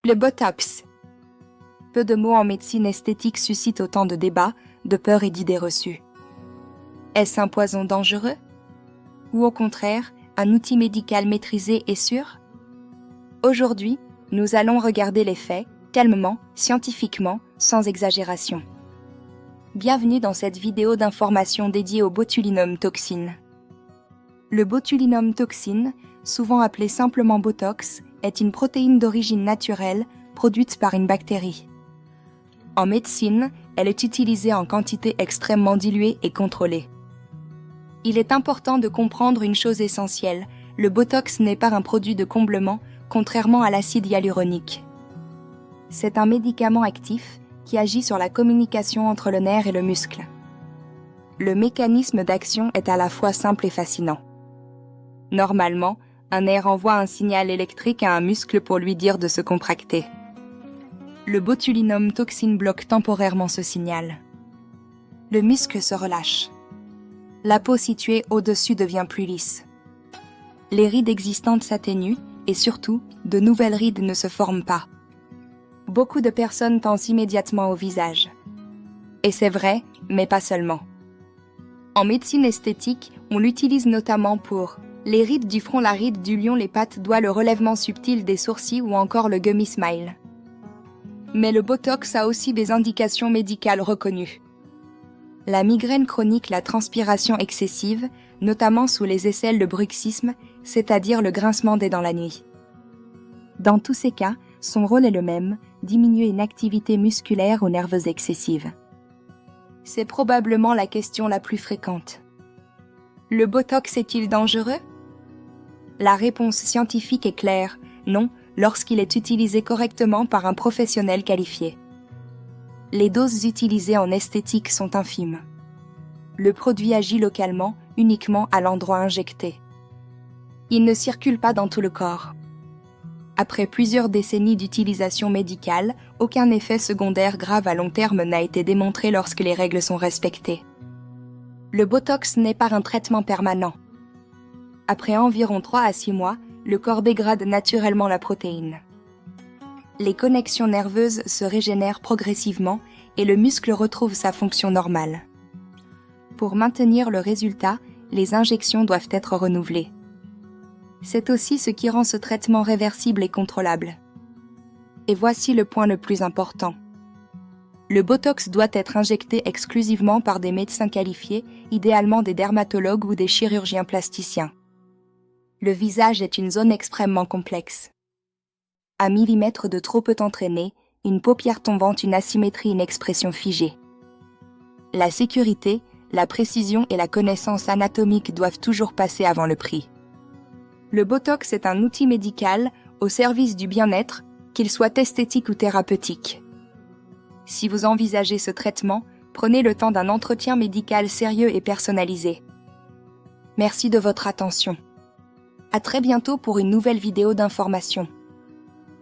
Le Botox. Peu de mots en médecine esthétique suscitent autant de débats, de peurs et d'idées reçues. Est-ce un poison dangereux? Ou au contraire, un outil médical maîtrisé et sûr? Aujourd'hui, nous allons regarder les faits, calmement, scientifiquement, sans exagération. Bienvenue dans cette vidéo d'information dédiée au botulinum toxine. Le botulinum toxine, souvent appelé simplement Botox, est une protéine d'origine naturelle produite par une bactérie. En médecine, elle est utilisée en quantité extrêmement diluée et contrôlée. Il est important de comprendre une chose essentielle, le Botox n'est pas un produit de comblement, contrairement à l'acide hyaluronique. C'est un médicament actif qui agit sur la communication entre le nerf et le muscle. Le mécanisme d'action est à la fois simple et fascinant. Normalement, un nerf envoie un signal électrique à un muscle pour lui dire de se contracter. Le botulinum toxine bloque temporairement ce signal. Le muscle se relâche. La peau située au-dessus devient plus lisse. Les rides existantes s'atténuent et surtout, de nouvelles rides ne se forment pas. Beaucoup de personnes pensent immédiatement au visage. Et c'est vrai, mais pas seulement. En médecine esthétique, on l'utilise notamment pour les rides du front, la ride du lion, les pattes d'oie, le relèvement subtil des sourcils ou encore le gummy smile. Mais le Botox a aussi des indications médicales reconnues. La migraine chronique, la transpiration excessive, notamment sous les aisselles, le bruxisme, c'est-à-dire le grincement des dents la nuit. Dans tous ces cas, son rôle est le même, diminuer une activité musculaire ou nerveuse excessive. C'est probablement la question la plus fréquente. Le Botox est-il dangereux? La réponse scientifique est claire, non, lorsqu'il est utilisé correctement par un professionnel qualifié. Les doses utilisées en esthétique sont infimes. Le produit agit localement, uniquement à l'endroit injecté. Il ne circule pas dans tout le corps. Après plusieurs décennies d'utilisation médicale, aucun effet secondaire grave à long terme n'a été démontré lorsque les règles sont respectées. Le Botox n'est pas un traitement permanent. Après environ 3 à 6 mois, le corps dégrade naturellement la protéine. Les connexions nerveuses se régénèrent progressivement et le muscle retrouve sa fonction normale. Pour maintenir le résultat, les injections doivent être renouvelées. C'est aussi ce qui rend ce traitement réversible et contrôlable. Et voici le point le plus important. Le Botox doit être injecté exclusivement par des médecins qualifiés, idéalement des dermatologues ou des chirurgiens plasticiens. Le visage est une zone extrêmement complexe. Un millimètre de trop peut entraîner une paupière tombante, une asymétrie, une expression figée. La sécurité, la précision et la connaissance anatomique doivent toujours passer avant le prix. Le Botox est un outil médical au service du bien-être, qu'il soit esthétique ou thérapeutique. Si vous envisagez ce traitement, prenez le temps d'un entretien médical sérieux et personnalisé. Merci de votre attention. À très bientôt pour une nouvelle vidéo d'information.